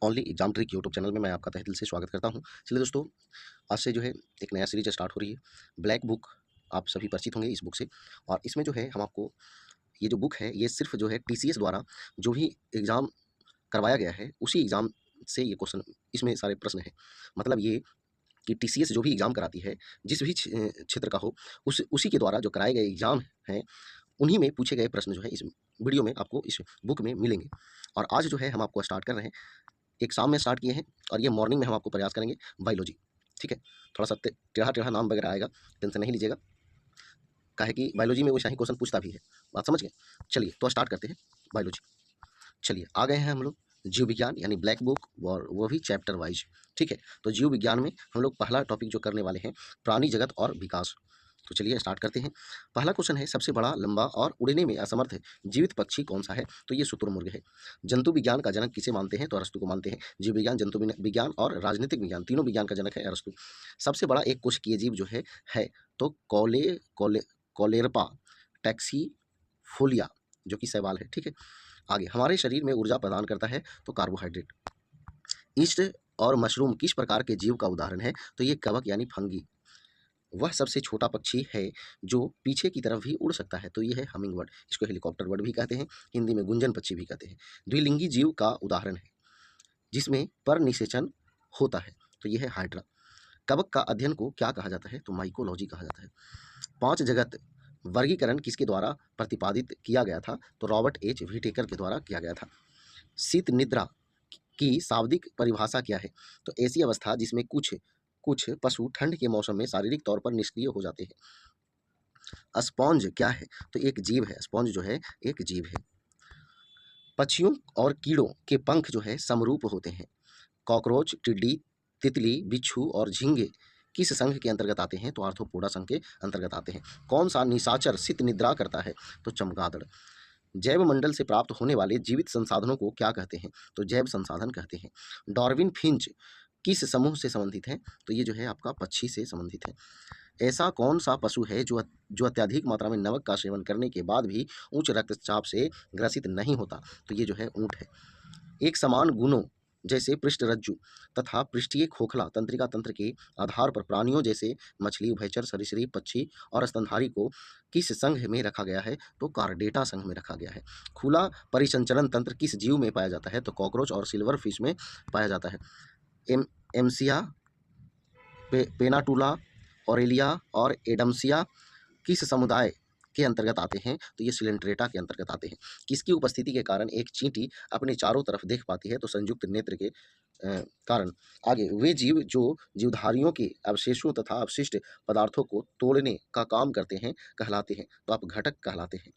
Only exam trick YouTube channel में मैं आपका तहे दिल से स्वागत करता हूं। चलिए दोस्तों, आज से जो है एक नया सीरीज स्टार्ट हो रही है। ब्लैक बुक, आप सभी परिचित होंगे इस बुक से। और इसमें जो है हम आपको ये जो बुक है ये सिर्फ जो है टीसीएस द्वारा जो भी एग्ज़ाम करवाया गया है उसी एग्ज़ाम से ये क्वेश्चन, इसमें सारे प्रश्न हैं। मतलब ये कि टीसीएस जो भी एग्ज़ाम कराती है, जिस भी क्षेत्र का हो, उसी के द्वारा जो कराए गए एग्ज़ाम हैं उन्हीं में पूछे गए प्रश्न जो है इस वीडियो में आपको इस बुक में मिलेंगे। और आज जो है हम आपको स्टार्ट कर रहे हैं, एक शाम में स्टार्ट किए हैं और ये मॉर्निंग में हम आपको प्रयास करेंगे बायोलॉजी। ठीक है, थोड़ा सा टेढ़ा टेढ़ा नाम वगैरह आएगा, टेंशन नहीं लीजिएगा, काहे कि बायोलॉजी में वैसा ही क्वेश्चन पूछता भी है। बात समझ गए? चलिए तो स्टार्ट करते हैं बायोलॉजी। चलिए आ गए हैं हम लोग जीव विज्ञान यानी ब्लैक बुक, और वो भी चैप्टर वाइज। ठीक है, तो जीव विज्ञान में हम लोग पहला टॉपिक जो करने वाले हैं प्राणी जगत और विकास। तो चलिए स्टार्ट करते हैं। पहला क्वेश्चन है, सबसे बड़ा, लंबा और उड़ने में असमर्थ जीवित पक्षी कौन सा है? तो ये शुतुरमुर्ग है। जंतु विज्ञान का जनक किसे मानते हैं? तो अरस्तु को मानते हैं। जीव विज्ञान, जंतु विज्ञान और राजनीतिक विज्ञान, तीनों विज्ञान का जनक है अरस्तु। सबसे बड़ा एक कोशिकीय जीव जो है तो कोलेरपा टैक्सीफोलिया, जो कि शैवाल है। ठीक है, आगे, हमारे शरीर में ऊर्जा प्रदान करता है तो कार्बोहाइड्रेट। ईस्ट और मशरूम किस प्रकार के जीव का उदाहरण है? तो ये कवक यानी फंगी। वह सबसे छोटा पक्षी है जो पीछे की तरफ भी उड़ सकता है, तो ये है हमिंग बर्ड। इसको हेलीकॉप्टर बर्ड भी कहते हैं, हिंदी में गुंजन पक्षी भी कहते हैं। द्विलिंगी जीव का उदाहरण है जिसमें पर निषेचन होता है, तो ये है हाइड्रा। कवक का अध्ययन को क्या कहा जाता है? तो माइकोलॉजी कहा जाता है। पांच जगत वर्गीकरण किसके द्वारा प्रतिपादित किया गया था? तो रॉबर्ट एच व्हिटेकर के द्वारा किया गया था। शीत निद्रा की शाब्दिक परिभाषा क्या है? तो ऐसी अवस्था जिसमें कुछ कुछ पशु ठंड के मौसम में शारीरिक तौर पर निष्क्रिय हो जाते हैं। स्पॉन्ज क्या है? तो एक जीव है। स्पॉन्ज जो है एक जीव है। पक्षियों और कीड़ों के पंख जो है समरूप होते हैं। कॉकरोच, टिड्डी, तितली, बिच्छू और झींगे किस संघ के अंतर्गत आते हैं? तो आर्थ्रोपोडा संघ के अंतर्गत आते हैं। कौन सा निशाचर शीत निद्रा करता है? तो चमगादड़। जैव मंडल से प्राप्त होने वाले जीवित संसाधनों को क्या कहते हैं? तो जैव संसाधन कहते हैं। डार्विन फिंच किस समूह से संबंधित है? तो ये जो है आपका पक्षी से संबंधित है। ऐसा कौन सा पशु है जो अत्यधिक मात्रा में नमक का सेवन करने के बाद भी उच्च रक्तचाप से ग्रसित नहीं होता? तो ये जो है ऊंट है। एक समान गुणों जैसे पृष्ठरज्जु तथा पृष्ठीय खोखला तंत्रिका तंत्र के आधार पर प्राणियों जैसे मछली, उभयचर, सरीसृप, पक्षी और स्तनधारी को किस संघ में रखा गया है? तो कार्डेटा संघ में रखा गया है। खुला परिसंचरण तंत्र किस जीव में पाया जाता है? तो कॉकरोच और सिल्वर फिश में पाया जाता है। एमसिया, पेनाटूला, ऑरेलिया और एडम्सिया किस समुदाय के अंतर्गत आते हैं? तो ये सिलेंट्रेटा के अंतर्गत आते हैं। किसकी उपस्थिति के कारण एक चींटी अपने चारों तरफ देख पाती है? तो संयुक्त नेत्र के कारण। आगे, वे जीव जो जीवधारियों के अवशेषों तथा अवशिष्ट पदार्थों को तोड़ने का काम करते हैं कहलाते हैं? तो आप घटक कहलाते हैं।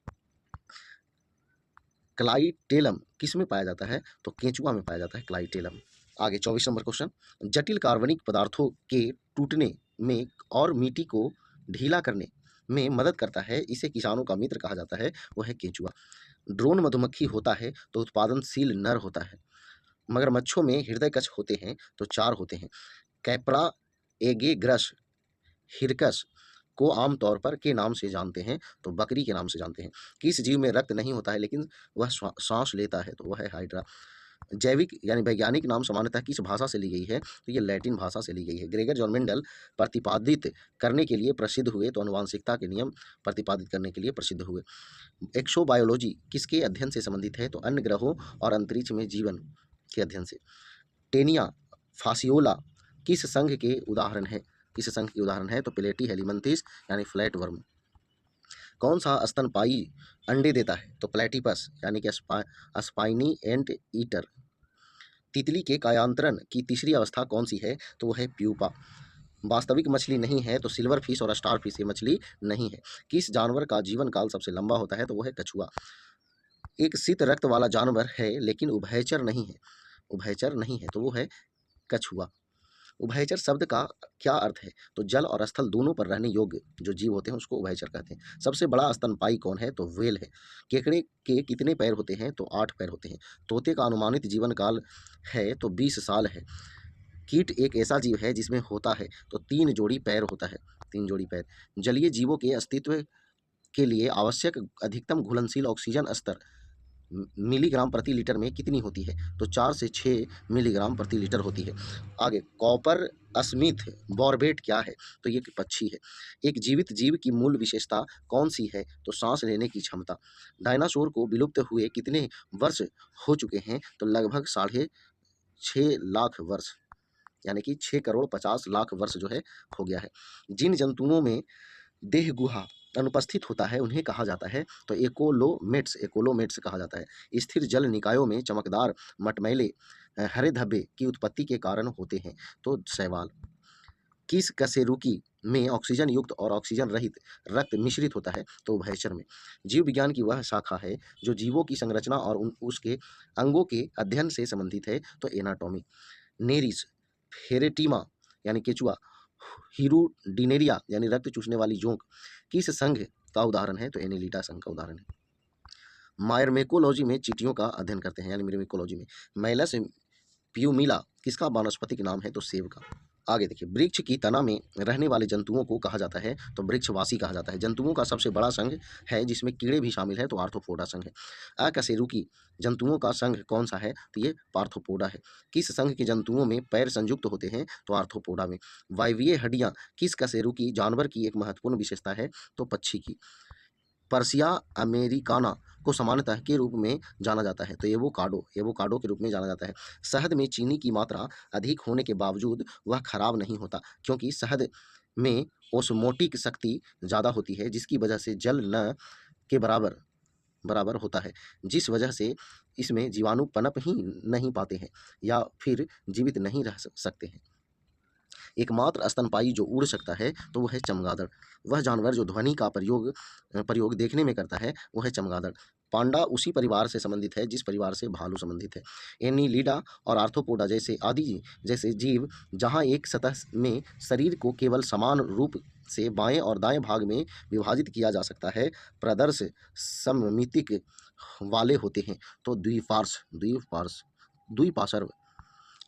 क्लाइटेलम किस में पाया जाता है? तो केंचुआ में पाया जाता है क्लाइटेलम। आगे 24 नंबर क्वेश्चन, जटिल कार्बनिक पदार्थों के टूटने में और मिट्टी को ढीला करने में मदद करता है, इसे किसानों का मित्र कहा जाता है, वो है केंचुआ। ड्रोन मधुमक्खी होता है तो उत्पादनशील नर होता है। मगरमच्छों में हृदय कश होते हैं तो 4 होते हैं। कैप्रा एगेग्रस हिरकस को आमतौर पर के नाम से जानते हैं? तो बकरी के नाम से जानते हैं। किस जीव में रक्त नहीं होता है लेकिन वह सांस लेता है? तो वह है हाइड्रा। जैविक यानी वैज्ञानिक नाम सामान्यतः किस भाषा से ली गई है? तो ये लैटिन भाषा से ली गई है। ग्रेगर जॉन मेंडल प्रतिपादित करने के लिए प्रसिद्ध हुए? तो आनुवांशिकता के नियम प्रतिपादित करने के लिए प्रसिद्ध हुए। एक्सोबायोलॉजी किसके अध्ययन से संबंधित है? तो अन्य ग्रहों और अंतरिक्ष में जीवन के अध्ययन से। टेनिया फासियोला किस संघ के उदाहरण है? किस संघ के उदाहरण है? तो प्लेटी हेलिमंथिस यानी फ्लैट वर्म। कौन सा स्तनपायी अंडे देता है? तो प्लेटिपस यानी कि स्पाइनी एंट ईटर। तितली के कायांतरण की तीसरी अवस्था कौन सी है? तो वह है प्यूपा। वास्तविक मछली नहीं है तो सिल्वर फिश और स्टार फिश, ये मछली नहीं है। किस जानवर का जीवन काल सबसे लंबा होता है? तो वह है कछुआ। एक शीत रक्त वाला जानवर है लेकिन उभयचर नहीं है। उभयचर नहीं है तो वो है कछुआ। उभयचर शब्द का क्या अर्थ है? तो जल और स्थल दोनों पर रहने योग्य जो जीव होते हैं उसको उभयचर कहते हैं। सबसे बड़ा स्तनपायी कौन है? तो व्हेल है। केकड़े के कितने पैर होते हैं? तो 8 पैर होते हैं। तोते का अनुमानित जीवन काल है तो 20 साल है। कीट एक ऐसा जीव है जिसमें होता है तो 3 जोड़ी पैर होता है, 3 जोड़ी पैर। जलीय जीवों के अस्तित्व के लिए आवश्यक अधिकतम घुलनशील ऑक्सीजन स्तर मिलीग्राम प्रति लीटर में कितनी होती है? तो 4 से 6 मिलीग्राम प्रति लीटर होती है। आगे कॉपर स्मिथ बॉर्बेट क्या है? तो ये पक्षी है। एक जीवित जीव की मूल विशेषता कौन सी है? तो सांस लेने की क्षमता। डायनासोर को विलुप्त हुए कितने वर्ष हो चुके हैं? तो लगभग 6.5 लाख वर्ष, यानी कि 6 करोड़ 50 लाख वर्ष जो है हो गया है। जिन जंतुओं में देह गुहा अनुपस्थित होता है उन्हें कहा जाता है? तो एकोलोमेट्स कहा जाता है। स्थिर जल निकायों में चमकदार मटमैले हरे धब्बे की उत्पत्ति के कारण होते हैं? तो शैवाल। किस कशेरुकी में ऑक्सीजन युक्त और ऑक्सीजन रहित रक्त मिश्रित होता है? तो उभयचर में। जीव विज्ञान की वह शाखा है जो जीवों की संरचना और उसके अंगों के अध्ययन से संबंधित है? तो एनाटॉमी। नेरिस फेरेटिमा यानी केचुआ, हीरुडिनेरिया यानी रक्त चूसने वाली जोंक किस संघ का उदाहरण है? तो एनेलिडा संघ का उदाहरण है। मायरमेकोलॉजी में चींटियों का अध्ययन करते हैं, यानी मिर्मेकोलॉजी में मैलस प्यूमिला किसका वानस्पतिक नाम है? तो सेब का। आगे देखिए, वृक्ष की तना में रहने वाले जंतुओं को कहा जाता है? तो वृक्षवासी कहा जाता है। जंतुओं का सबसे बड़ा संघ है जिसमें कीड़े भी शामिल है, तो आर्थ्रोपोडा संघ है। अकशेरुकी जंतुओं का संघ कौन सा है? तो ये पार्थोपोडा है। किस संघ के जंतुओं में पैर संयुक्त होते हैं? तो आर्थ्रोपोडा में। वायवीय हड्डियां किस कशेरुकी जानवर की एक महत्वपूर्ण विशेषता है? तो पक्षी की। पर्सिया अमेरिकाना को सामान्यतः के रूप में जाना जाता है? तो एवोकाडो के रूप में जाना जाता है। शहद में चीनी की मात्रा अधिक होने के बावजूद वह खराब नहीं होता, क्योंकि शहद में ओस्मोटिक शक्ति ज़्यादा होती है, जिसकी वजह से जल न के बराबर बराबर होता है, जिस वजह से इसमें जीवाणु पनप ही नहीं पाते हैं या फिर जीवित नहीं रह सकते हैं। एकमात्र स्तनपायी जो उड़ सकता है तो वो है चमगादड़। वह जानवर जो ध्वनि का प्रयोग देखने में करता है वो है चमगादड़। पांडा उसी परिवार से संबंधित है जिस परिवार से भालू संबंधित है। एनीलिडा और आर्थ्रोपोडा जैसे जीव जहाँ एक सतह में शरीर को केवल समान रूप से बाएं और दाएं भाग में विभाजित किया जा सकता है, प्रदर्श सममितिक वाले होते हैं, तो द्विपार्श्व।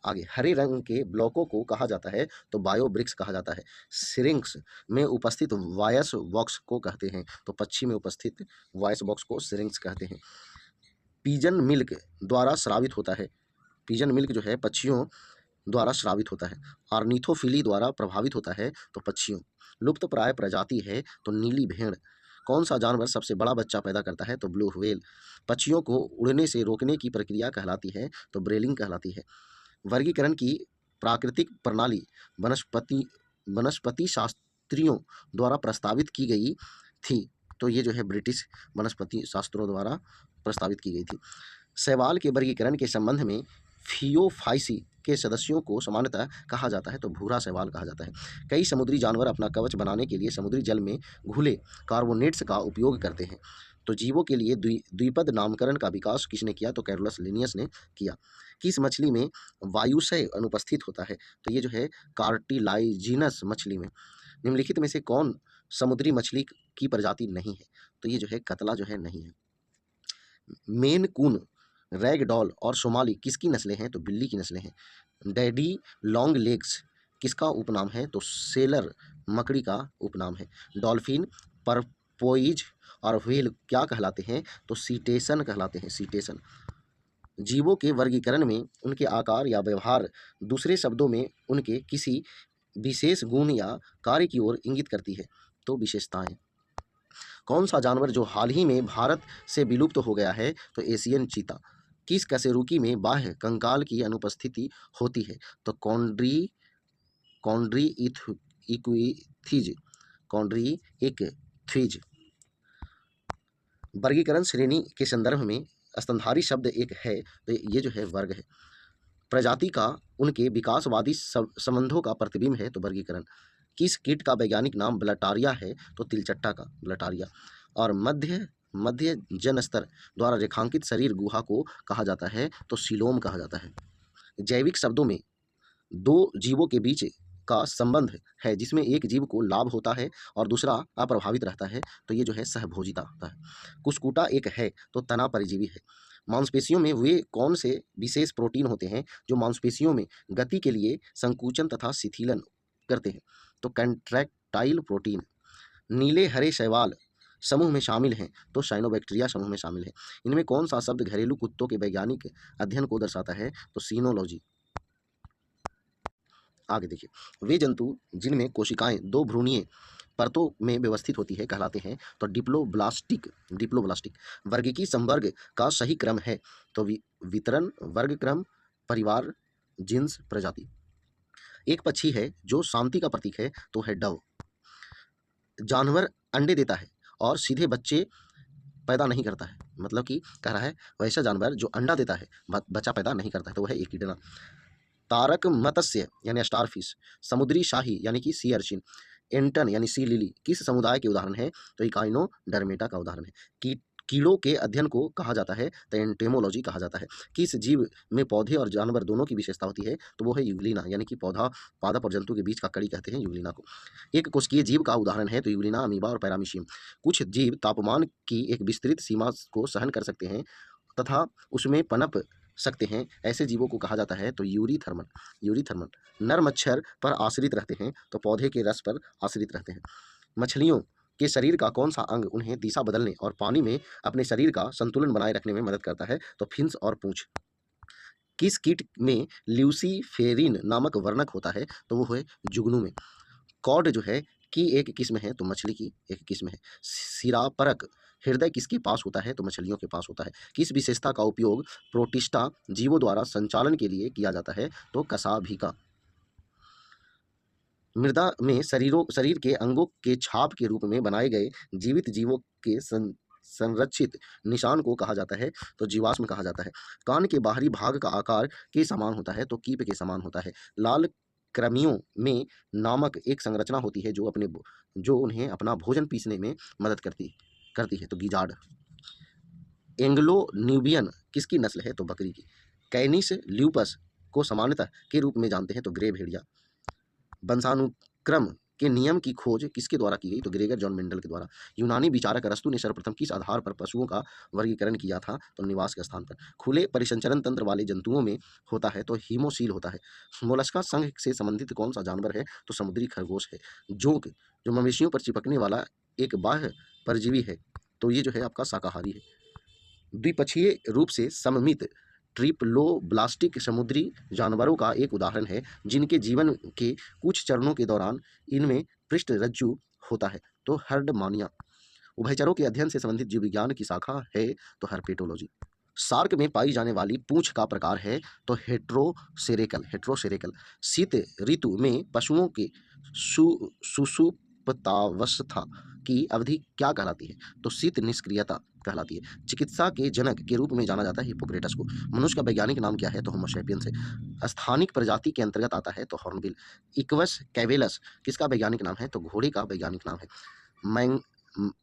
आगे हरे रंग के ब्लॉकों को कहा जाता है? तो बायोब्रिक्स कहा जाता है। सिरिंक्स में उपस्थित वॉयस बॉक्स को कहते हैं? तो पक्षी में उपस्थित वॉयस बॉक्स को सिरिंक्स कहते हैं। पिजन मिल्क द्वारा स्रावित होता है? पिजन मिल्क जो है पक्षियों द्वारा स्रावित होता है। ऑर्निथोफिली द्वारा प्रभावित होता है? तो पक्षियों। लुप्त प्राय प्रजाति है? तो नीली भेड़। कौन सा जानवर सबसे बड़ा बच्चा पैदा करता है? तो ब्लू व्हेल। पक्षियों को उड़ने से रोकने की प्रक्रिया कहलाती है? तो ब्रेलिंग कहलाती है। वर्गीकरण की प्राकृतिक प्रणाली वनस्पति शास्त्रियों द्वारा प्रस्तावित की गई थी? तो ये जो है ब्रिटिश वनस्पति शास्त्रों द्वारा प्रस्तावित की गई थी। शैवाल के वर्गीकरण के संबंध में फियोफाइसी के सदस्यों को सामान्यतः कहा जाता है? तो भूरा शैवाल कहा जाता है। कई समुद्री जानवर अपना कवच बनाने के लिए समुद्री जल में घुले कार्बोनेट्स का उपयोग करते हैं। तो जीवों के लिए द्विपद नामकरण का विकास किसने किया? तो कैरोलस लिनियस ने किया। किस मछली में वायुशय अनुपस्थित होता है? तो ये जो है कार्टिलाजिनस मछली में। निम्नलिखित में से कौन समुद्री मछली की प्रजाति नहीं है? तो ये जो है कतला जो है नहीं है। मेन कून, रैगडॉल और सोमाली किसकी नस्लें हैं? तो बिल्ली की नस्लें हैं। डैडी लॉन्ग लेग्स किसका उपनाम है? तो सेलर मकड़ी का उपनाम है। डॉल्फिन, परपोइज और व्हेल क्या कहलाते हैं? तो सीटेशन कहलाते हैं, सीटेशन। जीवों के वर्गीकरण में उनके आकार या व्यवहार, दूसरे शब्दों में उनके किसी विशेष गुण या कार्य की ओर इंगित करती है? तो विशेषताएं। कौन सा जानवर जो हाल ही में भारत से विलुप्त हो गया है? तो एशियन चीता। किस कशेरुकी में बाह्य कंकाल की अनुपस्थिति होती है? तो कॉन्ड्री इक्विथीज कॉन्ड्री इक्थीज। वर्गीकरण श्रेणी के संदर्भ में स्तनधारी शब्द एक है, तो ये जो है वर्ग है। प्रजाति का उनके विकासवादी संबंधों का प्रतिबिंब है, तो वर्गीकरण। किस कीट का वैज्ञानिक नाम ब्लटारिया है? तो तिलचट्टा का, ब्लटारिया। और मध्य जन स्तर द्वारा रेखांकित शरीर गुहा को कहा जाता है? तो सीलोम कहा जाता है। जैविक शब्दों में दो जीवों के बीच का संबंध है जिसमें एक जीव को लाभ होता है और दूसरा अप्रभावित रहता है, तो ये जो है सहभोजिता होता है। कुस्कुटा एक है, तो तना परजीवी है। मांसपेशियों में वे कौन से विशेष प्रोटीन होते हैं जो मांसपेशियों में गति के लिए संकुचन तथा शिथिलन करते हैं? तो कंट्रैक्टाइल प्रोटीन। नीले हरे शैवाल समूह में शामिल हैं? तो साइनोबैक्टीरिया समूह में शामिल है। इनमें कौन सा शब्द घरेलू कुत्तों के वैज्ञानिक अध्ययन को दर्शाता है? तो सीनोलॉजी। आगे देखिए, वे जंतु जिनमें कोशिकाएं दो भ्रूणीय परतों में व्यवस्थित होती है कहलाते हैं? तो डिप्लोब्लास्टिक। डिप्लोब्लास्टिक। वर्गीकी संवर्ग का सही क्रम है? तो वितरण, वर्ग क्रम, परिवार, जीन्स, प्रजाति। एक पक्षी है जो शांति का प्रतीक है, तो है डव। जानवर अंडे देता है और सीधे बच्चे पैदा नहीं करता है, मतलब कि कह रहा है वैसा जानवर जो अंडा देता है बच्चा पैदा नहीं करता है, तो वह है एकिडना। तारक मत्स्य यानी स्टारफिश, समुद्री शाही यानी कि सी अर्चिन, एंटन यानी सी लिली किस समुदाय के उदाहरण है? तो इकाइनोडर्मेटा का उदाहरण है। कीड़ों के अध्ययन को कहा जाता है? तो एंटेमोलॉजी कहा जाता है। किस जीव में पौधे और जानवर दोनों की विशेषता होती है? तो वो है यूग्लिना, यानी कि पौधा, पादप और जंतु के बीच का कड़ी कहते हैं यूग्लिना को। एक कोशिकीय जीव का उदाहरण है? तो यूग्लिना, अमीबा और पैरामीशियम। कुछ जीव तापमान की एक विस्तृत सीमा को सहन कर सकते हैं तथा उसमें पनप सकते हैं, ऐसे जीवों को कहा जाता है? तो यूरीथर्मल। यूरीथर्मल। नर मच्छर पर आश्रित रहते हैं, तो पौधे के रस पर आश्रित रहते हैं। मछलियों के शरीर का कौन सा अंग उन्हें दिशा बदलने और पानी में अपने शरीर का संतुलन बनाए रखने में मदद करता है? तो फिन्स और पूंछ। किस कीट में ल्यूसीफेरिन नामक वर्णक होता है? तो वो है जुगनू में। कॉड जो है की एक किस्म है? तो मछली की एक किस्म है। सिरापरक हृदय किसके पास होता है? तो मछलियों के पास होता है। किस विशेषता का उपयोग प्रोटिस्टा जीवों द्वारा संचालन के लिए किया जाता है? तो कसाभिका। मृदा में शरीर के अंगों के छाप के रूप में बनाए गए जीवित जीवों के संरक्षित निशान को कहा जाता है? तो जीवाश्म कहा जाता है। कान के बाहरी भाग का आकार के समान होता है? तो कीप के समान होता है। लाल कृमियों में नामक एक संरचना होती है जो उन्हें अपना भोजन पीसने में मदद करती है? तो गिजार्ड। एंग्लो न्यूबियन किसकी नस्ल है? तो बकरी की। कैनिस ल्यूपस को सामान्यतः के रूप में जानते हैं? तो ग्रे भेड़िया। वंशानुक्रम के नियम की खोज किसके द्वारा की गई? तो ग्रेगर जॉन मेंडल के द्वारा। यूनानी विचारक अरस्तु ने सर्वप्रथम किस आधार पर पशुओं का वर्गीकरण किया था? तो निवास के स्थान पर। खुले परिसंचरण तंत्र वाले जंतुओं में होता है? तो हीमोसील होता है। मोलस्का संघ से संबंधित कौन सा जानवर है? तो समुद्री खरगोश है। जोंक जो मवेशियों पर चिपकने वाला एक बाह्य परजीवी है, तो ये जो है आपका शाकाहारी है। द्विपक्षीय रूप से सममित ट्रिप्लोब्लास्टिक समुद्री जानवरों का एक उदाहरण है जिनके जीवन के कुछ चरणों के दौरान इनमें पृष्ठरज्जु होता है? तो हर्डमानिया। उभयचरों के अध्ययन से संबंधित जीव विज्ञान की शाखा है? तो हर्पेटोलॉजी। शार्क में पाई जाने वाली पूंछ का प्रकार है? तो हेट्रोसेरेकल। हेट्रोसेरेकल। शीत ऋतु में पशुओं के सुषुप्तावस्था की अवधि क्या कहलाती है? तो शीत निष्क्रियता कहलाती है। चिकित्सा के जनक के रूप में जाना जाता है हिप्पोक्रेटस को। मनुष्य का वैज्ञानिक नाम क्या है? तो होमो सैपियंस है। स्थानिक प्रजाति के अंतर्गत आता है? तो हॉर्नबिल। इक्वस कैवेलस किसका वैज्ञानिक नाम है? तो घोड़े का वैज्ञानिक नाम है।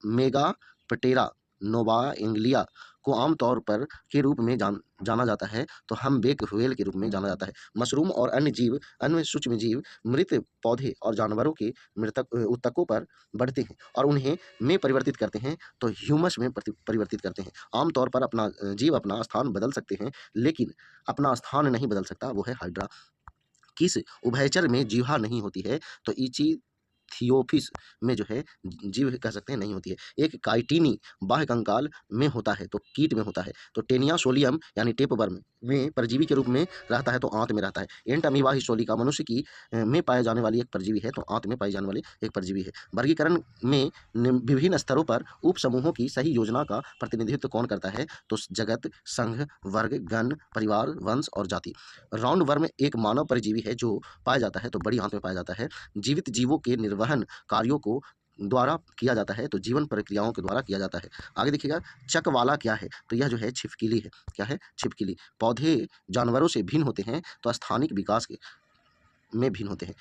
मेगापटेरा नोवा एंग्लिया को आमतौर पर के रूप में जाना जाता है? तो हमबेक व्हेल के रूप में जाना जाता है। मशरूम और अन्य सूक्ष्म जीव मृत पौधे और जानवरों के ऊतकों पर बढ़ते हैं और उन्हें में परिवर्तित करते हैं? तो ह्यूमस में परिवर्तित करते हैं। आमतौर पर जीव अपना स्थान बदल सकते हैं, लेकिन अपना स्थान नहीं बदल सकता, वो है हाइड्रा। किस उभयचर में जीवा नहीं होती है? तो थियोफिस में जो है जीव कह सकते हैं नहीं होती है। एक काइटिनी बाह्य कंकाल में होता है? तो कीट में होता है। तो टेनिया सोलियम यानी टेपवर्म में परजीवी के रूप में रहता है? तो आंत में रहता है। एंट अमीबा हिस्टोलिका मनुष्य की में पाए जाने वाली एक परजीवी है? तो आंत में पाई जाने वाली एक परजीवी है। वर्गीकरण में विभिन्न स्तरों पर उप समूहों की सही योजना का प्रतिनिधित्व कौन करता है? तो जगत, संघ, वर्ग, गण, परिवार, वंश और जाति। राउंड वर्म एक मानव परजीवी है जो पाया जाता है? तो बड़ी आंत में पाया जाता है। जीवित जीवों के निर्वहन कार्यों को द्वारा किया जाता है? तो जीवन प्रक्रियाओं के द्वारा किया जाता है। आगे देखिएगा, चकवाला क्या है? तो यह जो है छिपकली है। क्या है? छिपकली। पौधे जानवरों से भिन्न होते हैं? तो स्थानिक विकास में भिन्न होते हैं।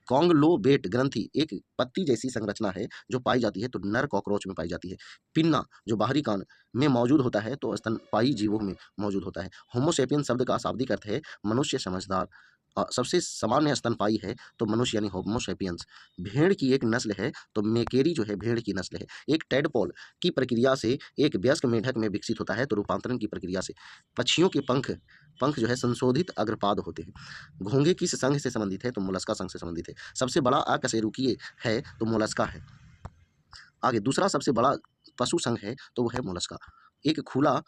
कॉन्ग्लोबेट ग्रंथि एक पत्ती जैसी संरचना है जो पाई जाती है? तो नर कॉकरोच में पाई जाती है। पिन्ना जो बाहरी कान में मौजूद होता है? तो स्तनपायी जीवों में मौजूद होता है। होमो सेपियन शब्द का शाब्दिक अर्थ है मनुष्य समझदार। सबसे सामान्य स्तनपायी है? तो मनुष्य यानी होमो सेपियंस। भेड़ की एक नस्ल है? तो मेकेरी जो है भेड़ की नस्ल है। एक टैडपोल की प्रक्रिया से एक वयस्क मेढक में विकसित होता है? तो रूपांतरण की प्रक्रिया से। पक्षियों के पंख जो है संशोधित अग्रपाद होते हैं। घोंघे किस संघ से संबंधित है? तो मोलस्का संघ से संबंधित है। सबसे बड़ा अकशेरुकीय है? तो मोलस्का है। आगे दूसरा सबसे बड़ा पशु संघ है तो वो है मोलस्का। एक खुला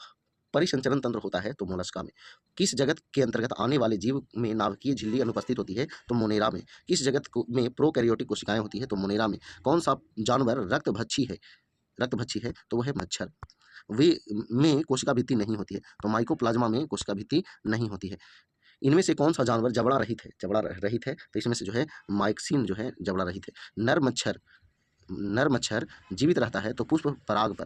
परिसंचरण तंत्र होता है तो मोलस्का में। किस जगत के अंतर्गत आने वाले जीव में नाभिकीय झिल्ली अनुपस्थित होती है तो मोनेरा में। किस जगत में प्रोकैरियोटिक कोशिकाएं होती है तो मोनेरा में। कौन सा जानवर रक्तभक्षी है तो वह है मच्छर। वे में कोशिका भित्ति नहीं होती है तो माइकोप्लाज्मा में कोशिका भित्ति नहीं होती है। इनमें से कौन सा जानवर जबड़ा रहित है तो इसमें से जो है माइक्सिन जो है जबड़ा रहित है। नर मच्छर जीवित रहता है तो पुष्प पराग पर।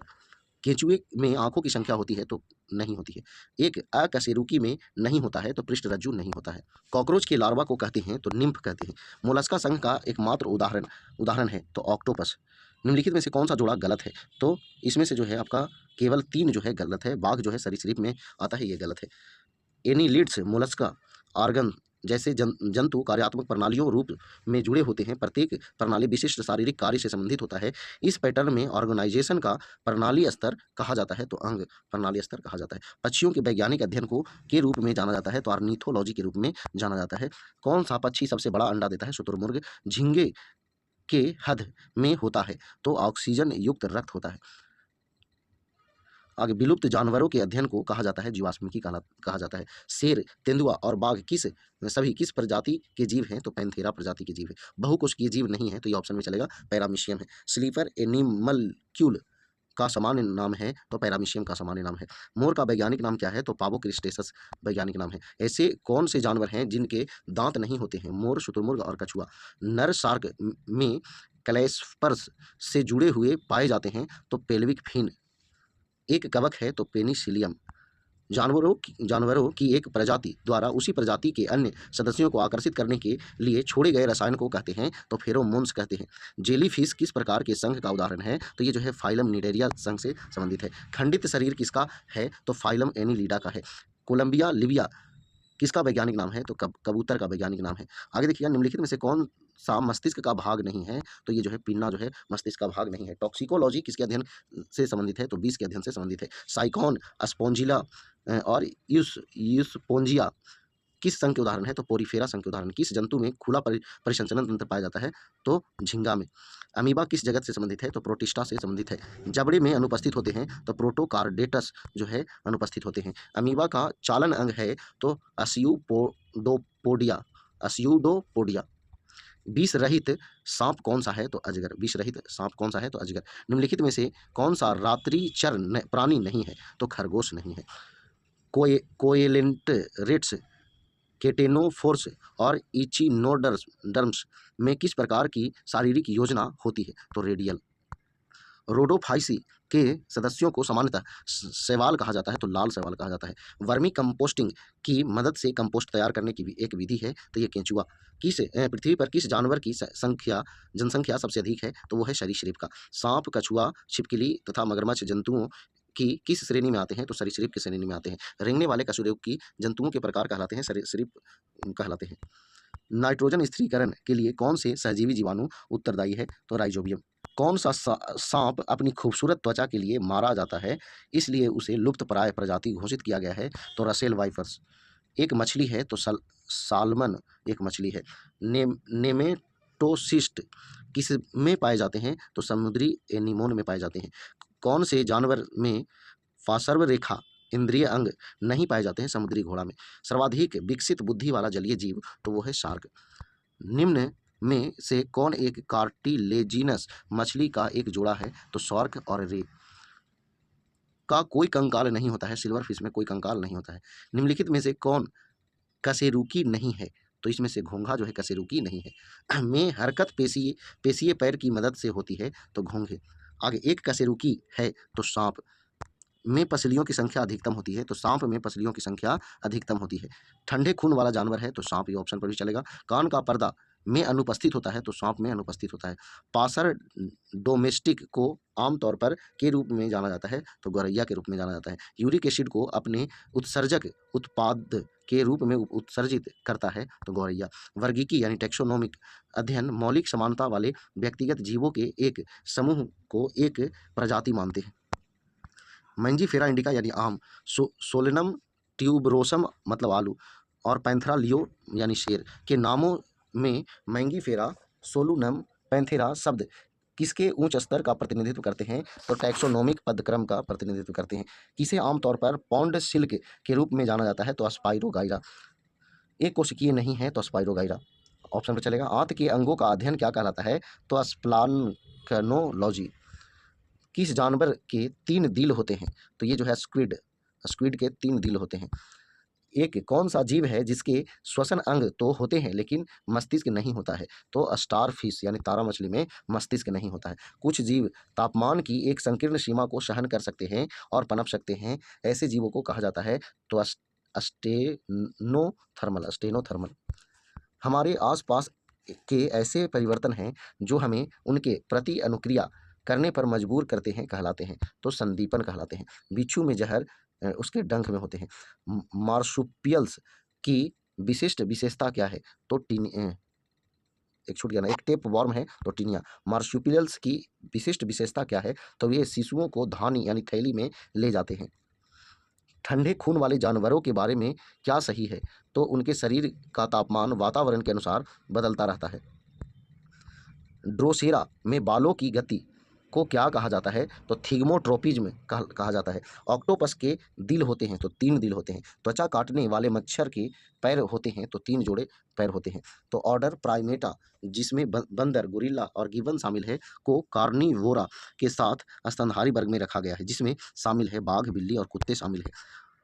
केंचुए में आंखों की संख्या होती है तो नहीं होती है। एक अकशेरुकी में नहीं होता है तो पृष्ठरज्जु नहीं होता है। कॉकरोच के लार्वा को कहते हैं तो निम्फ कहते हैं। मोलस्का संघ का एकमात्र उदाहरण है तो ऑक्टोपस। निम्नलिखित में से कौन सा जोड़ा गलत है तो इसमें से जो है आपका केवल 3 जो है गलत है। बाघ जो है सरीसृप में आता है, ये गलत है। एनीलिड्स, मोलस्का, आर्गन जैसे जंतु कार्यात्मक प्रणालियों रूप में जुड़े होते हैं। प्रत्येक प्रणाली विशिष्ट शारीरिक कार्य से संबंधित होता है। इस पैटर्न में ऑर्गेनाइजेशन का प्रणाली स्तर कहा जाता है तो अंग प्रणाली स्तर कहा जाता है। पक्षियों के वैज्ञानिक अध्ययन को के रूप में जाना जाता है तो ऑर्निथोलॉजी के रूप में जाना जाता है। कौन सा पक्षी सबसे बड़ा अंडा देता है? शुतुरमुर्ग। झींगे के हद में होता है तो ऑक्सीजन युक्त रक्त होता है। आगे विलुप्त जानवरों के अध्ययन को कहा जाता है जीवाश्मिकी कहा जाता है। शेर, तेंदुआ और बाघ सभी किस प्रजाति के जीव हैं तो पैंथेरा प्रजाति के जीव है। बहुकोशिकीय जीव नहीं है तो ये ऑप्शन में चलेगा, पैरामीशियम है। स्लीपर एनिमलक्यूल का सामान्य नाम है तो पैरामीशियम का सामान्य नाम है। मोर का वैज्ञानिक नाम क्या है तो पावोक्रिस्टेसस वैज्ञानिक नाम है। ऐसे कौन से जानवर हैं जिनके दांत नहीं होते हैं? मोर, शुतुरमुर्ग और कछुआ। नर शार्क में क्लैस्पर्स से जुड़े हुए पाए जाते हैं तो पेल्विक फिन। एक कवक है तो पेनिसिलियम। जानवरों की एक प्रजाति द्वारा उसी प्रजाति के अन्य सदस्यों को आकर्षित करने के लिए छोड़े गए रसायन को कहते हैं तो फेरोमोन्स कहते हैं। जेलीफिश किस प्रकार के संघ का उदाहरण है तो ये जो है फाइलम निडेरिया संघ से संबंधित है। खंडित शरीर किसका है तो फाइलम एनिलिडा का है। कोलंबिया लिविया किसका वैज्ञानिक नाम है तो कबूतर का वैज्ञानिक नाम है। आगे देखिएगा, निम्नलिखित में से कौन सा मस्तिष्क का भाग नहीं है तो ये जो है पिन्ना जो है मस्तिष्क का भाग नहीं है। टॉक्सिकोलॉजी किसके अध्ययन से संबंधित है तो विष के अध्ययन से संबंधित है। साइकॉन, स्पोंजिला और यूस्पोंजिया किस संघ के उदाहरण है तो पोरीफेरा संघ के उदाहरण। किस जंतु में खुला परिसंचरण तंत्र पाया जाता है तो झींगा में। अमीबा किस जगत से संबंधित है तो प्रोटिस्टा से संबंधित है। जबड़े में अनुपस्थित होते हैं तो प्रोटोकार्डेटस जो है अनुपस्थित होते हैं। अमीबा का चालन अंग है तो अस्यूडोपोडिया। विष रहित सांप कौन सा है तो अजगर। विष रहित सांप कौन सा है तो अजगर। निम्नलिखित में से कौन सा रात्रिचर प्राणी नहीं है तो खरगोश नहीं है। कोएलेंट रेट्स, केटेनोफोर्स और इचिनोडर्म्स में किस प्रकार की शारीरिक योजना होती है तो रेडियल। रोडोफाइसी के सदस्यों को सामान्यतः शैवाल कहा जाता है तो लाल शैवाल कहा जाता है। वर्मी कंपोस्टिंग की मदद से कंपोस्ट तैयार करने की भी एक विधि है तो ये केंचुआ। पृथ्वी पर किस जानवर की जनसंख्या सबसे अधिक है तो वो है सरीसृप का। सांप, कछुआ, छिपकली तथा मगरमच्छ जंतुओं की किस श्रेणी में आते हैं तो सरीसृप की श्रेणी में आते हैं। रेंगने वाले कशेरुकी जंतुओं के प्रकार कहलाते हैं, सरीसृप कहलाते हैं। नाइट्रोजन स्थिरीकरण के लिए कौन से सहजीवी जीवाणु उत्तरदायी है तो राइजोबियम। कौन सा सांप अपनी खूबसूरत त्वचा के लिए मारा जाता है इसलिए उसे लुप्तप्राय प्रजाति घोषित किया गया है तो रसेल वाइफर्स। एक मछली है तो साल्मन एक मछली है। नेमेटोसिस्ट किस में पाए जाते हैं तो समुद्री एनीमोन में पाए जाते हैं। कौन से जानवर में फासर्व रेखा इंद्रिय अंग नहीं पाए जाते हैं समुद्री घोड़ा में। सर्वाधिक विकसित बुद्धि वाला जलीय जीव तो वो है शार्क। निम्न में से कौन एक कार्टिलेजिनस मछली का एक जोड़ा है तो शार्क और रे। का कोई कंकाल नहीं होता है, सिल्वर फिश में कोई कंकाल नहीं होता है। निम्नलिखित में से कौन कशेरुकी नहीं है तो इसमें से घोंघा जो है कशेरुकी नहीं है। में हरकत पेशीय पैर की मदद से होती है तो घोंघे। आगे एक कशेरुकी है तो सांप में पसलियों की संख्या अधिकतम होती है तो सांप में पसलियों की संख्या अधिकतम होती है। ठंडे खून वाला जानवर है तो सांप, ये ऑप्शन पर भी चलेगा। कान का पर्दा में अनुपस्थित होता है तो सांप में अनुपस्थित होता है। पासर डोमेस्टिक को आमतौर पर के रूप में जाना जाता है तो गौरैया के रूप में जाना जाता है। यूरिक एसिड को अपने उत्सर्जक उत्पाद के रूप में उत्सर्जित करता है तो गौरैया। वर्गीकी यानी टेक्सोनोमिक अध्ययन मौलिक समानता वाले व्यक्तिगत जीवों के एक समूह को एक प्रजाति मानते हैं। मैंजीफेरा इंडिका यानी आम, सोलेनम ट्यूबरोसम मतलब आलू और पैंथेरा लियो यानी शेर के नामों में मैंगीफेरा, सोलुनम, पैंथेरा शब्द किसके उच्च स्तर का प्रतिनिधित्व करते हैं? तो टैक्सोनोमिक पदक्रम का प्रतिनिधित्व करते हैं। किसे आमतौर पर पौंड सिल्क के रूप में जाना जाता है? तो स्पाइरोगाइरा। एक कोशिकीय नहीं है तो स्पाइरोगाइरा ऑप्शन पर चलेगा। आंत के अंगों का अध्ययन क्या कहलाता है? तो स्प्लानकनोलॉजी। किस जानवर के 3 दिल होते हैं? तो ये जो है स्क्विड, स्क्विड के 3 दिल होते हैं। एक कौन सा जीव है जिसके श्वसन अंग तो होते हैं लेकिन मस्तिष्क नहीं होता है? तो स्टार फिश यानी तारा मछली में मस्तिष्क नहीं होता है। कुछ जीव तापमान की एक संकीर्ण सीमा को सहन कर सकते हैं और पनप सकते हैं, ऐसे जीवों को कहा जाता है तो स्टेनोथर्मल। हमारे आसपास के ऐसे परिवर्तन हैं जो हमें उनके प्रति अनुक्रिया करने पर मजबूर करते हैं, कहलाते हैं तो संदीपन कहलाते हैं। बिच्छू में जहर उसके डंक में होते हैं। मार्सुपियल्स की विशिष्ट विशेषता क्या है? तो एक छूट गया ना, एक टेप वॉर्म है तो टीनिया। मार्सुपियल्स की विशिष्ट विशेषता क्या है? तो ये शिशुओं को धानी यानी थैली में ले जाते हैं। ठंडे खून वाले जानवरों के बारे में क्या सही है? तो उनके शरीर का तापमान वातावरण के अनुसार बदलता रहता है। ड्रोसेरा में बालों की गति को क्या कहा जाता है? तो थिग्मोट्रोपिज्म कहा जाता है। ऑक्टोपस के दिल होते हैं तो 3 दिल होते हैं। त्वचा काटने वाले मच्छर के पैर होते हैं तो 3 जोड़े पैर होते हैं। तो ऑर्डर प्राइमेटा जिसमें बंदर, गोरिल्ला और गिबन शामिल है को कार्निवोरा के साथ स्तनधारी वर्ग में रखा गया है, जिसमें शामिल है बाघ, बिल्ली और कुत्ते शामिल है।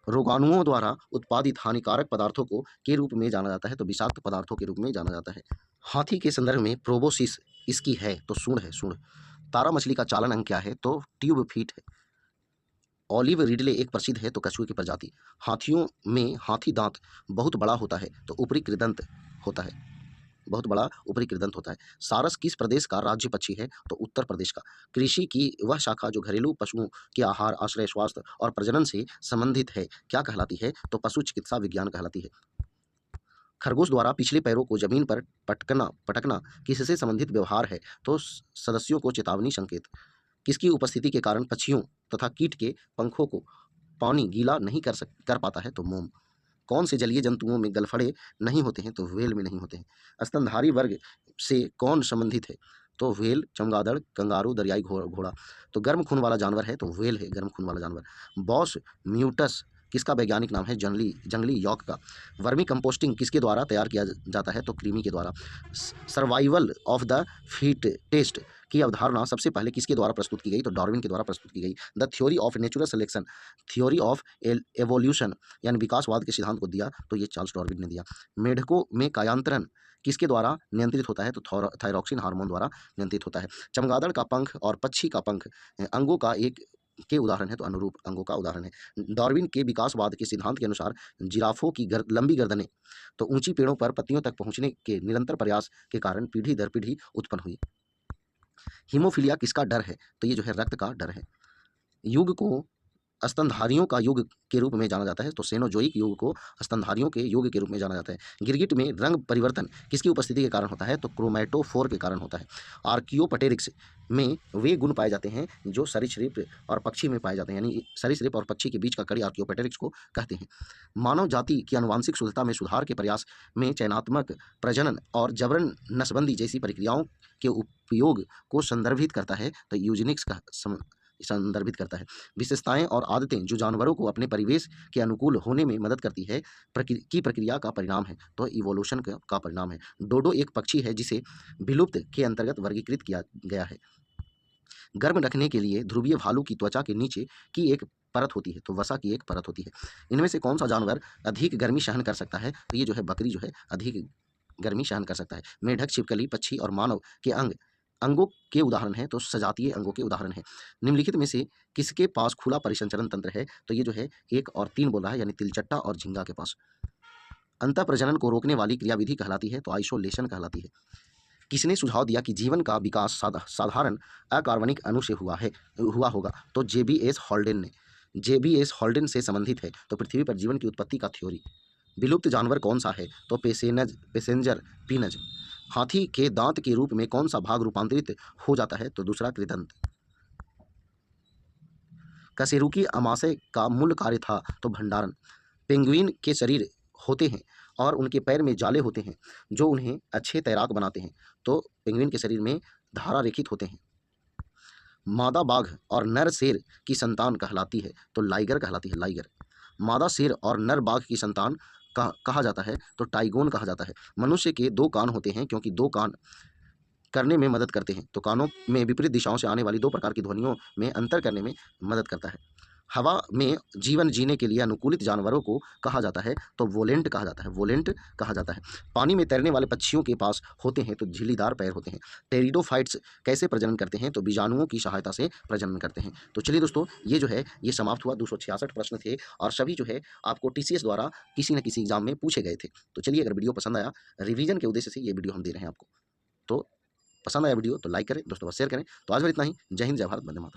रोगाणुओं द्वारा उत्पादित हानिकारक पदार्थों को के रूप में जाना जाता है तो विषाक्त पदार्थों के रूप में जाना जाता है। हाथी के संदर्भ में प्रोबोसिस इसकी है तो सूंड है, सूंड। तारा मछली का चालन अंग क्या है? तो ट्यूब फीट है। ऑलिव रिडले एक प्रसिद्ध है तो कछुए की प्रजाति। हाथियों में हाथी दांत बहुत बड़ा होता है तो ऊपरी कृदंत होता है, बहुत बड़ा ऊपरी कृदंत होता है। सारस किस प्रदेश का राज्य पक्षी है? तो उत्तर प्रदेश का। कृषि की वह शाखा जो घरेलू पशुओं के आहार, आश्रय, स्वास्थ्य और प्रजनन से संबंधित है क्या कहलाती है? तो पशु चिकित्सा विज्ञान कहलाती है। खरगोश द्वारा पिछले पैरों को जमीन पर पटकना किससे संबंधित व्यवहार है? तो सदस्यों को चेतावनी संकेत। किसकी उपस्थिति के कारण पक्षियों तथा कीट के पंखों को पानी गीला नहीं कर पाता है? तो मोम। कौन से जलीय जंतुओं में गलफड़े नहीं होते हैं? तो व्हेल में नहीं होते हैं। स्तनधारी वर्ग से कौन संबंधित है? तो व्हेल, चमगादड़, कंगारू, दरियाई घोड़ा। तो गर्म खून वाला जानवर है तो व्हेल है गर्म खून वाला जानवर। बॉस म्यूटस किसका वैज्ञानिक नाम है? जंगली यॉक का। वर्मी कंपोस्टिंग किसके द्वारा तैयार किया जाता है? तो कृमि के द्वारा। सर्वाइवल ऑफ द फिटेस्ट की अवधारणा सबसे पहले किसके द्वारा प्रस्तुत की गई? तो डार्विन के द्वारा प्रस्तुत की गई। The theory of natural selection, theory of evolution यानी विकासवाद के सिद्धांत को दिया तो ये चार्ल्स डार्विन ने दिया। मेढकों में कायांतरण किसके द्वारा नियंत्रित होता है? तो थायरॉक्सिन हार्मोन द्वारा नियंत्रित होता है। चमगादड़ का पंख और पक्षी का पंख अंगों का एक के उदाहरण है तो अनुरूप अंगों का उदाहरण है। डार्विन के विकासवाद के सिद्धांत के अनुसार जिराफों की लंबी गर्दनें तो ऊंची पेड़ों पर पत्तियों तक पहुंचने के निरंतर प्रयास के कारण पीढ़ी दर पीढ़ी उत्पन्न हुई। हीमोफीलिया किसका डर है? तो ये जो है रक्त का डर है। युग को स्तनधारियों का युग के रूप में जाना जाता है तो सेनोजोइक युग को स्तनधारियों के युग के रूप में जाना जाता है। गिरगिट में रंग परिवर्तन किसकी उपस्थिति के कारण होता है? तो क्रोमैटोफोर के कारण होता है। आर्कियोपटेरिक्स में वे गुण पाए जाते हैं जो सरीसृप और पक्षी में पाए जाते हैं, यानी सरीसृप और पक्षी के बीच का कड़ी आर्कियोपटेरिक्स को कहते हैं। मानव जाति की आनुवांशिक शुद्धता में सुधार के प्रयास में चयनात्मक प्रजनन और जबरन नसबंदी जैसी प्रक्रियाओं के उपयोग को संदर्भित करता है तो यूजेनिक्स का संदर्भित करता है। विशेषताएं और आदतें जो जानवरों को अपने परिवेश के अनुकूल होने में मदद करती है की प्रक्रिया का परिणाम है तो इवोल्यूशन का परिणाम है। डोडो एक पक्षी है जिसे विलुप्त के अंतर्गत वर्गीकृत किया गया है। गर्म रखने के लिए ध्रुवीय भालू की त्वचा के नीचे की एक परत होती है तो वसा की एक परत होती है। इनमें से कौन सा जानवर अधिक गर्मी सहन कर सकता है? तो ये जो है बकरी जो है अधिक गर्मी सहन कर सकता है। मेढक, छिपकली, पक्षी और मानव के अंगों के उदाहरण हैं तो सजातीय अंगों के उदाहरण हैं। निम्नलिखित में से किसके पास खुला परिसंचरण तंत्र है? तो ये जो है 1 और 3 बोल रहा है, यानी तिलचट्टा और झिंगा के पास। अंतः प्रजनन को रोकने वाली क्रियाविधि कहलाती है तो आइसोलेशन कहलाती है। किसने सुझाव दिया कि जीवन का विकास साधारण अकार्बनिक अणु से हुआ होगा? तो जेबीएस हॉल्डेन ने। जेबीएस हॉल्डेन से संबंधित है तो पृथ्वी पर जीवन की उत्पत्ति का थ्योरी। विलुप्त जानवर कौन सा है? तो पैसेंजर पीनज। हाथी के दांत के रूप में कौन सा भाग रूपांतरित हो जाता है? तो दूसरा कृदंत। कशेरुकी अमाशय का मूल कार्य था तो भंडारण। पेंगुइन के शरीर होते हैं और उनके पैर में जाले होते हैं जो उन्हें अच्छे तैराक बनाते हैं तो पेंगुइन के शरीर में धारा रेखित होते हैं। मादा बाघ और नर शेर की संतान कहलाती है? तो लाइगर कहलाती है, लाइगर। मादा शेर और नर बाघ की संतान कहा जाता है? तो टाइगोन कहा जाता है। मनुष्य के 2 कान होते हैं क्योंकि 2 कान करने में मदद करते हैं। तो कानों में विपरीत दिशाओं से आने वाली 2 प्रकार की ध्वनियों में अंतर करने में मदद करता है। हवा में जीवन जीने के लिए अनुकूलित जानवरों को कहा जाता है? तो वोलेंट कहा जाता है, वोलेंट कहा जाता है। पानी में तैरने वाले पक्षियों के पास होते हैं? तो झिल्लीदार पैर होते हैं। टेरिडोफाइट्स कैसे प्रजनन करते हैं? तो बीजाणुओं की सहायता से प्रजनन करते हैं। तो चलिए दोस्तों, ये जो है ये समाप्त हुआ। 266 प्रश्न थे और सभी जो है आपको टीसीएस द्वारा किसी न किसी एग्जाम में पूछे गए थे। तो चलिए, अगर वीडियो पसंद आया, रिवीजन के उद्देश्य से ये वीडियो हम दे रहे हैं आपको। तो पसंद आया वीडियो तो लाइक करें, दोस्तों को शेयर करें। तो आज बस इतना ही। जय हिंद, जय भारत, वंदे मातरम।